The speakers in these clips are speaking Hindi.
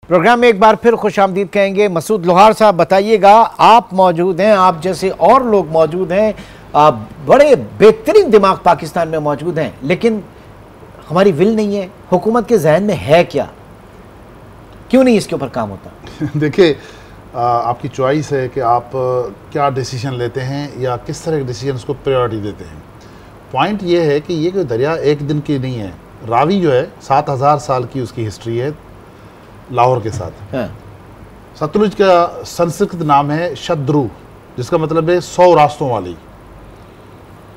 प्रोग्राम में एक बार फिर खुशामदीद कहेंगे। मसूद लोहार साहब बताइएगा, आप मौजूद हैं, आप जैसे और लोग मौजूद हैं, बड़े बेहतरीन दिमाग पाकिस्तान में मौजूद हैं, लेकिन हमारी विल नहीं है। हुकूमत के जहन में है क्या, क्यों नहीं इसके ऊपर काम होता? देखिए, आपकी चॉइस है कि आप क्या डिसीजन लेते हैं या किस तरह के डिसीजन को प्रायोरिटी देते हैं। पॉइंट ये है कि ये कोई दरिया एक दिन की नहीं है। रावी जो है 7000 साल की उसकी हिस्ट्री है लाहौर के साथ। सतलुज का संस्कृत नाम है शद्रु, जिसका मतलब है 100 रास्तों वाली।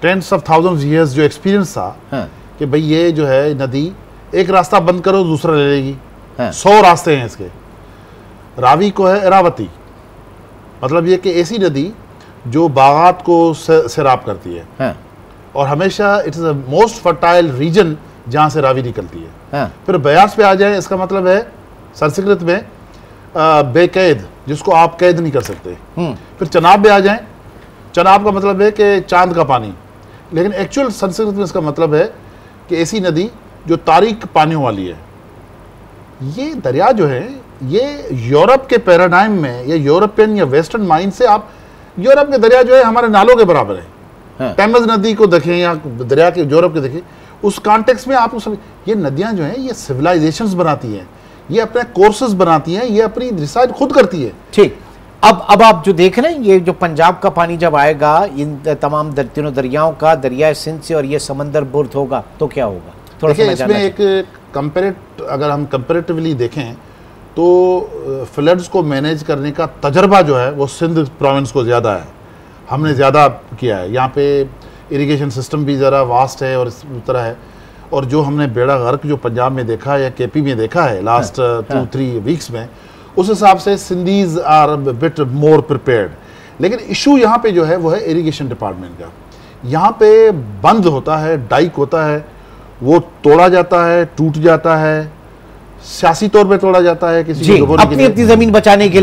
टेंस ऑफ थाउजेंड्स ईयर्स जो एक्सपीरियंस था कि भाई ये जो है नदी एक रास्ता बंद करो दूसरा ले लेगी। 100 रास्ते हैं इसके। रावी को है इरावती, मतलब ये कि ऐसी नदी जो बागात को सैराब करती है और हमेशा it is the most fertile reason जहां से रावी निकलती है। फिर बयास पे आ जाए, इसका मतलब है संस्कृत में बेकैद, जिसको आप कैद नहीं कर सकते। फिर चनाब में आ जाएं, चनाब का मतलब है कि चांद का पानी, लेकिन एक्चुअल संस्कृत में इसका मतलब है कि ऐसी नदी जो तारीक पानियों वाली है। ये दरिया जो है ये यूरोप के पैराडाइम में या यूरोपियन या वेस्टर्न माइंड से, आप यूरोप के दरिया जो है हमारे नालों के बराबर है। टेमस नदी को देखें या दरिया के यूरोप के देखें, उस कॉन्टेक्स्ट में आप ये नदियां जो हैं ये सिविलाइजेशंस बनाती हैं, ये अपने कोर्सेज बनाती हैं, ये अपनी रिसर्च खुद करती है। ठीक, अब आप जो देख रहे हैं, ये जो पंजाब का पानी जब आएगा इन तमाम तीनों दरियाओं का, दरिया सिंध से, और ये समंदर बुर्द होगा तो क्या होगा? थोड़ा सा इसमें एक अगर हम कंपेरेटिवली देखें तो फ्लड्स को मैनेज करने का तजर्बा जो है वो सिंध प्रोविंस को ज़्यादा है। हमने ज़्यादा किया है। यहाँ पे इरिगेशन सिस्टम भी ज़रा वास्ट है और इस तरह है। और जो हमने बेड़ा गर्क जो पंजाब में देखा है या केपी में देखा है लास्ट 2-3 वीक्स में, उस हिसाब से Sindhis are bit more prepared. लेकिन इशू यहाँ पे जो है वो है इरिगेशन डिपार्टमेंट का। यहाँ पे बंद होता है, डाइक होता है, वो तोड़ा जाता है, टूट जाता है, सियासी तौर पे तोड़ा जाता है, किसी को डुबोने के लिए, अपनी जमीन बचाने के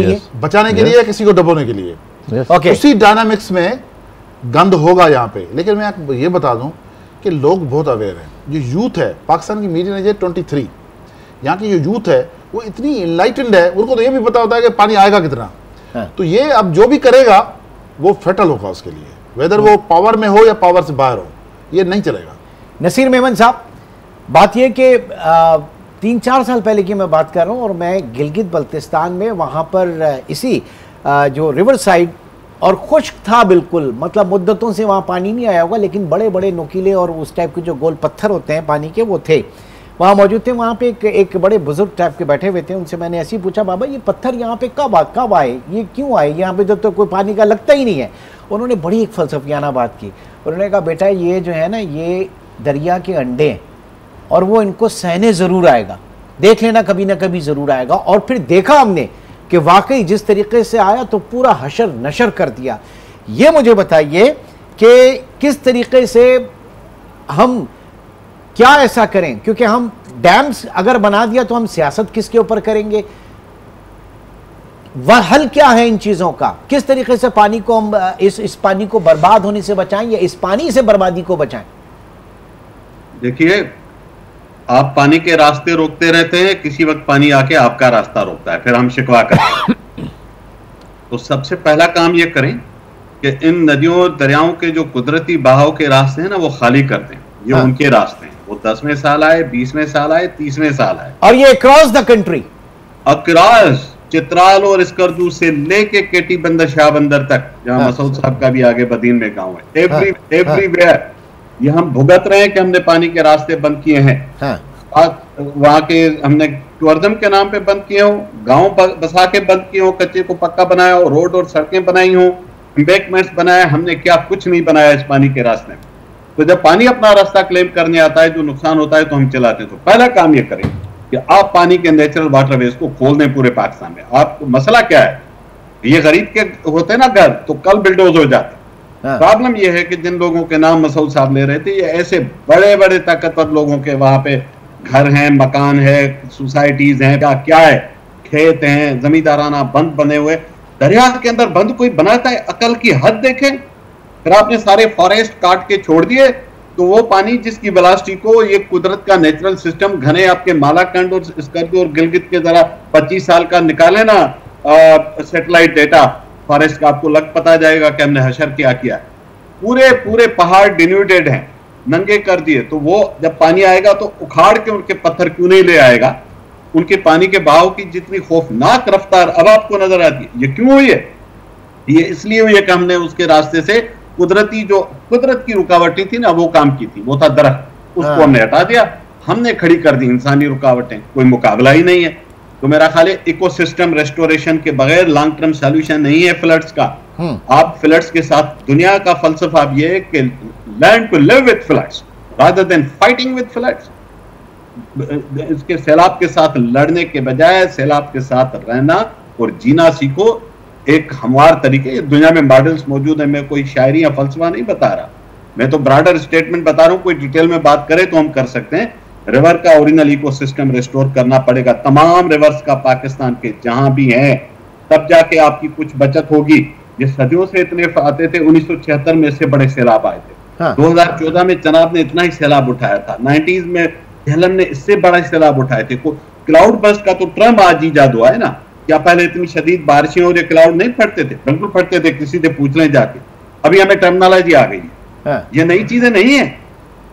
लिए, किसी को डुबोने के लिए। उसी डायनामिक्स में गंद होगा यहाँ पे। लेकिन मैं ये बता दूं कि लोग बहुत अवेयर हैं। जो यूथ है, पाकिस्तान की मीडियम एज 23, यहाँ की जो यूथ है वो इतनी इनलाइटेंड है, उनको तो ये भी पता होता है कि पानी आएगा कितना। तो ये अब जो भी करेगा वो फेटल होगा उसके लिए, वेदर वो पावर में हो या पावर से बाहर हो, ये नहीं चलेगा। नसीर मेमन साहब, बात यह कि 3-4 साल पहले की मैं बात कर रहा हूँ, और मैं गिलगित बल्तिस्तान में वहाँ पर इसी जो रिवर साइड, और खुश्क था बिल्कुल, मतलब मुद्दतों से वहाँ पानी नहीं आया होगा, लेकिन बड़े बड़े नुकीले और उस टाइप के जो गोल पत्थर होते हैं पानी के, वो थे वहाँ मौजूद थे। वहाँ पे एक बड़े बुजुर्ग टाइप के बैठे हुए थे। उनसे मैंने ऐसे ही पूछा, बाबा ये पत्थर यहाँ पे कब आए, ये क्यों आए, यहाँ पे जब तो कोई पानी का लगता ही नहीं है। उन्होंने बड़ी एक फलसफियाना बात की। उन्होंने कहा, बेटा ये जो है ना, ये दरिया के अंडे हैं और वो इनको सहने ज़रूर आएगा, देख लेना कभी ना कभी ज़रूर आएगा। और फिर देखा हमने कि वाकई जिस तरीके से आया तो पूरा हशर नशर कर दिया। ये मुझे बताइए कि किस तरीके से हम क्या ऐसा करें, क्योंकि हम डैम्स अगर बना दिया तो हम सियासत किसके ऊपर करेंगे? वह हल क्या है इन चीजों का? किस तरीके से पानी को हम इस पानी को बर्बाद होने से बचाएं या इस पानी से बर्बादी को बचाएं? देखिए, आप पानी के रास्ते रोकते रहते हैं, किसी वक्त पानी आके आपका रास्ता रोकता है, फिर हम शिकवा करते हैं। तो सबसे पहला काम ये करें कि इन नदियों दरियाओं के जो कुदरती बहाव के रास्ते हैं ना, वो खाली कर दें। ये उनके रास्ते हैं, वो 10वें साल आए, 20वें साल आए, 30वें साल आए, और ये across the country, across Chitral और स्कर्दू से लेके केटी बंदर शाह बंदर तक, जहां मसूद साहब का भी आगे बदीन में गांव है, एवरीवेयर ये हम भुगत रहे हैं कि हमने पानी के रास्ते बंद किए हैं। वहां के हमने टूरिज्म के नाम पे बंद किए हो, गांव बसा के बंद किए हो, कच्चे को पक्का बनाया हो, रोड और सड़कें बनाई हो, एम्बैंकमेंट्स बनाया, हमने क्या कुछ नहीं बनाया इस पानी के रास्ते में। तो जब पानी अपना रास्ता क्लेम करने आता है, जो नुकसान होता है तो हम चलाते हैं। तो पहला काम ये करें कि आप पानी के नेचुरल वाटरवेज को खोल दें पूरे पाकिस्तान में। आपको मसला क्या है, ये खरीद के होते ना घर, तो कल बिल्डोज हो जाते। प्रॉब्लम यह है कि जिन लोगों के नाम मसूद साहब ले रहे थे, ये ऐसे बड़े बड़े ताकतवर लोगों के वहां पे घर हैं, मकान है, सोसाइटीज हैं, क्या है, खेत हैं, जमींदाराना बंद बने हुए। दरिया के अंदर बंद कोई बनाता है? अकल की हद देखें। फिर आपने सारे फॉरेस्ट काट के छोड़ दिए, तो वो पानी जिसकी वेलोसिटी को ये कुदरत का नेचुरल सिस्टम घने आपके मालाकंड और स्कर्दू और गिलगित के जरा 25 साल का निकाले ना सैटेलाइट डेटा फॉरेस्ट का, आपको लग पता जाएगा कि हमने हशर क्या किया। पूरे पूरे पहाड़ डिन्यूटेड हैं, नंगे कर दिए, तो वो जब पानी आएगा तो उखाड़ के उनके पत्थर क्यों नहीं ले आएगा? उनके पानी के बहाव की जितनी खौफनाक रफ्तार अब आपको नजर आती है, ये क्यों हुई है? ये इसलिए हुई है कि हमने उसके रास्ते से कुदरती जो कुदरत की रुकावटें थी ना, वो काम की थी। वो था दरख्त, उसको हमने हटा दिया, हमने खड़ी कर दी इंसानी रुकावटें। कोई मुकाबला ही नहीं है। तो मेरा ख्याल है इकोसिस्टम रेस्टोरेशन के बगैर लॉन्ग टर्म सॉल्यूशन नहीं है फ्लड्स का। आप फ्लड्स के साथ, दुनिया का फलसफा अब ये है कि learn to live with floods rather than fighting with floods. इसके सैलाब के साथ लड़ने के बजाय सैलाब के साथ रहना और जीना सीखो एक हमवार तरीके। दुनिया में मॉडल्स मौजूद है, मैं कोई शायरी या फलसफा नहीं बता रहा, मैं तो ब्रॉडर स्टेटमेंट बता रहा हूं। कोई डिटेल में बात करे तो हम कर सकते हैं। रिवर का ओरिजिनल इकोसिस्टम रिस्टोर करना पड़ेगा, तमाम रिवर्स का पाकिस्तान के जहां भी हैं, तब जाके आपकी कुछ बचत होगी। ये सदियों से इतने आते थे, 1976 में इससे बड़े सैलाब आए थे। 2014 में चनाब ने इतना ही सैलाब उठाया था, 90s में झेलम ने इससे बड़ा सैलाब उठाए थे। क्लाउड बर्स्ट का तो ट्रम आज ईजाद हुआ है ना, क्या पहले इतनी शदीद बारिशें और ये क्लाउड नहीं फटते थे? बिल्कुल फटते थे, किसी से पूछ लें जाके। अभी हमें टर्मिनोलॉजी आ गई है, ये नई चीजें नहीं है।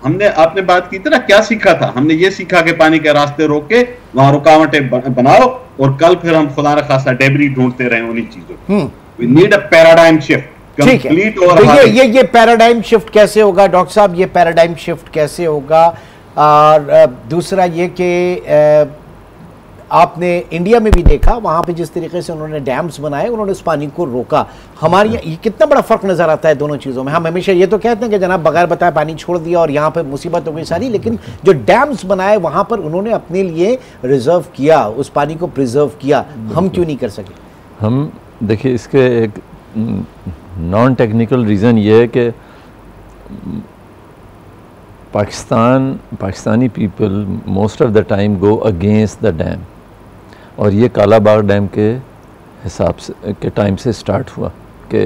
हमने, आपने बात की थी ना, क्या सीखा था? हमने ये सीखा कि पानी के रास्ते रोक के वहां रुकावटें बनाओ और कल फिर हम खुदा न खासा डेबरी ढूंढते रहे उन्हीं चीजों। We need a paradigm shift complete. और ये पैराडाइम शिफ्ट कैसे होगा डॉक्टर साहब? ये पैराडाइम शिफ्ट कैसे होगा? और दूसरा ये कि आपने इंडिया में भी देखा, वहां पे जिस तरीके से उन्होंने डैम्स बनाए, उन्होंने उस पानी को रोका। हमारे यहाँ ये कितना बड़ा फर्क नजर आता है दोनों चीजों में। हम हमेशा ये तो कहते हैं कि जनाब बगैर बताए पानी छोड़ दिया और यहाँ पे मुसीबत हो गई सारी, लेकिन जो डैम्स बनाए वहां पर उन्होंने अपने लिए रिजर्व किया, उस पानी को प्रिजर्व किया। हम क्यों नहीं कर सके? हम देखिए, इसके एक नॉन टेक्निकल रीज़न ये है कि Pakistani people most of the time go against the dam, और ये कालाबाग डैम के हिसाब से के टाइम से स्टार्ट हुआ कि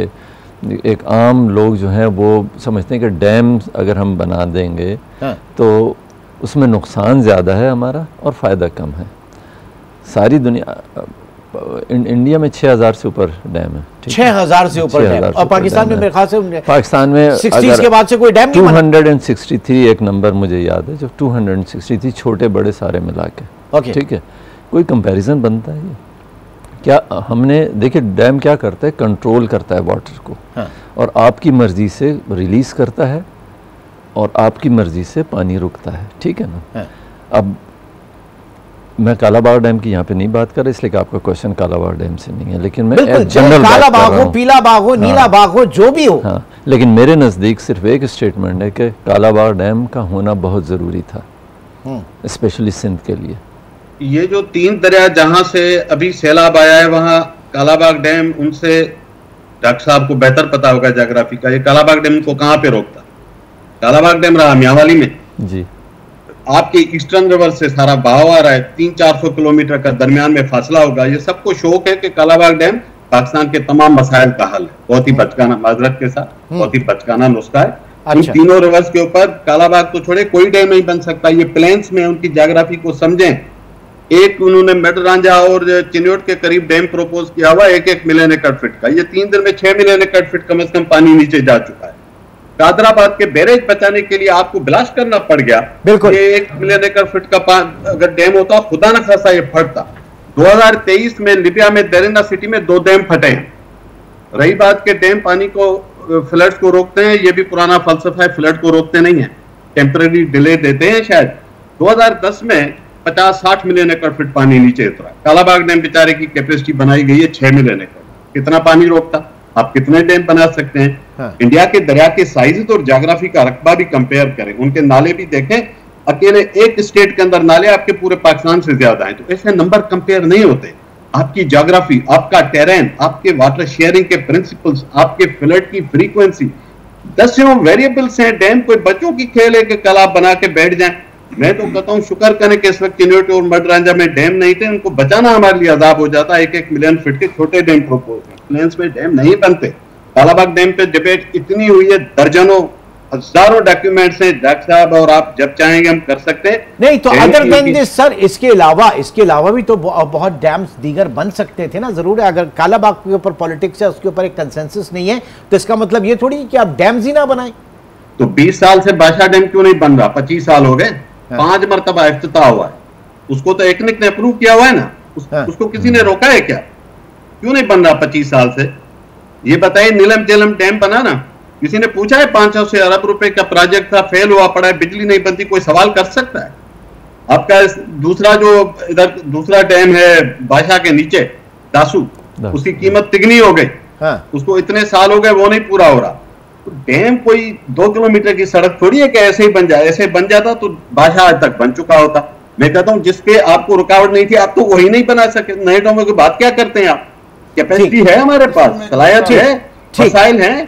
एक आम लोग जो हैं वो समझते हैं कि डैम अगर हम बना देंगे तो उसमें नुकसान ज़्यादा है हमारा और फ़ायदा कम है। सारी दुनिया, इंडिया में 6000 से ऊपर डैम है, 6000 से ऊपर डैम, और पाकिस्तान में मेरे ख्याल से पाकिस्तान में 60s के बाद से कोई डैम नहीं बना। 263 एक नंबर मुझे याद है, जो 263 छोटे बड़े सारे मिला के, ठीक है। कोई कंपैरिजन बनता है ये? क्या हमने देखिए, डैम क्या करता है? कंट्रोल करता है वाटर को, और आपकी मर्जी से रिलीज करता है और आपकी मर्जी से पानी रुकता है, ठीक है ना। अब मैं कालाबाग डैम की यहाँ पे नहीं बात कर रहा, इसलिए कि आपका क्वेश्चन कालाबाग डैम से नहीं है, लेकिन मैं जनरल काला बाग हो, पीला बाग हो, नीला बाग हो, जो भी हो। हाँ, लेकिन मेरे नज़दीक सिर्फ एक स्टेटमेंट है कि कालाबाग डैम का होना बहुत ज़रूरी था, स्पेशली सिंध के लिए। ये जो 3 दरिया जहां से अभी सैलाब आया है, वहां कालाबाग डैम, उनसे डॉक्टर साहब को बेहतर पता होगा ज्योग्राफी का, ये कालाबाग डैम को कहां पे रोकता? कालाबाग डैम रहा मियांवाली में जी। आपके ईस्टर्न रिवर से सारा बहाव आ रहा है, 300-400 किलोमीटर का दरमियान में फासला होगा। ये सबको शौक है कि कालाबाग डैम पाकिस्तान के तमाम मसाइल का हल है। बहुत ही बचकाना, माजरत के साथ, बहुत ही बचकाना नुस्खा है। इन तीनों रिवर्स के ऊपर कालाबाग तो छोड़े, कोई डैम नहीं बन सकता। ये प्लेन्स में उनकी ज्योग्राफी को समझें। एक उन्होंने मेडरांजा और चिन्योट के करीब डैम प्रपोज किया हुआ 1-1 मिलियन एकड़ फीट का। ये 3 दिन में 6 मिलियन एकड़ फीट कम से कम पानी नीचे जा चुका है। कादराबाद के बैरेज बचाने के लिए आपको ब्लास्ट करना पड़ गया। बिल्कुल, ये 1 मिलियन एकड़ फीट का अगर डैम होता, खुदा न खासा ये फटता। 2023 में लिबिया में देरेना सिटी में 2 डैम फटे। रही बात के डैम पानी को, फ्लड्स को रोकते हैं, ये भी पुराना फलसफा है, फ्लड को रोकते नहीं है, टेम्पररी डिले देते हैं शायद। 2010 में 50-60 मिलियन एकड़ फीट पानी नीचे उतरा। कालाबाग डैम बेचारे की कैपेसिटी बनाई गई है 6 मिलियन एकड़। कितना पानी रोकता? आप कितने डैम बना सकते हैं? इंडिया के दरिया के साइज और ज्योग्राफी का रकबा भी कंपेयर करें, उनके नाले भी देखें। अकेले एक स्टेट के अंदर नाले आपके पूरे पाकिस्तान से ज्यादा हैं, तो ऐसे नंबर कंपेयर नहीं होते। आपकी ज्योग्राफी, आपका टेरेन, आपके वाटर शेयरिंग के प्रिंसिपल्स, आपके फ्लड की फ्रीक्वेंसी, दसियों वेरिएबल्स हैं। डैम कोई बच्चों की खेल है कि कल आप बना के बैठ जाएं। मैं तो कहता हूं शुक्र करें कि इस वक्त चिन्योट और मडरांजा में डैम नहीं थे, उनको बचाना हमारे लिए अजाब हो जाता। 1-1 मिलियन फीट के छोटे डैम प्रपोज हैं, प्लेन्स में डैम नहीं बनते। कालाबाग डैम पे डिबेट इतनी हुई है, दर्जनों हजारों डॉक्यूमेंट्स हैं डॉक्टर साहब, और आप जब चाहेंगे हम कर सकते हैं। नहीं तो अदर देन दिस सर, इसके अलावा भी तो बहुत डैम्स दीगर बन सकते थे ना। जरूर है, अगर कालाबाग के ऊपर पॉलिटिक्स है, उसके ऊपर एक कंसेंसस नहीं है, तो इसका मतलब ये थोड़ी कि आप डैम्स ही ना बनाएं। तो 20 साल से बादशाह डैम क्यों नहीं बन रहा? 25 साल हो गए, 5 मरतबा इफ्तिताह हुआ है, उसको तो एकनिक ने अप्रूव किया हुआ है ना, उसको किसी ने रोका है क्या? क्यों नहीं बन रहा 25 साल से? ये बताइए, नीलम झेलम डैम बना ना, किसी ने पूछा है? 500 से अरब रुपए का प्रोजेक्ट था, फेल हुआ पड़ा है, बिजली नहीं बनती, कोई सवाल कर सकता है? आपका दूसरा जो इधर दूसरा डैम है बादशाह के नीचे दासू, उसकी कीमत तिगनी हो गई, उसको इतने साल हो गए, वो नहीं पूरा हो रहा। तो डैम कोई 2 किलोमीटर की सड़क थोड़ी है कि ऐसे ही बन जाए। ऐसे बन जाता तो बादशाह आज तक बन चुका होता। मैं कहता हूं जिसके आपको रुकावट नहीं थी, आप तो वही नहीं बना सके। नए डैमों की बात क्या करते हैं आप? कैपेसिटी है हमारे पास, सलाहियत है, वसाइल हैं,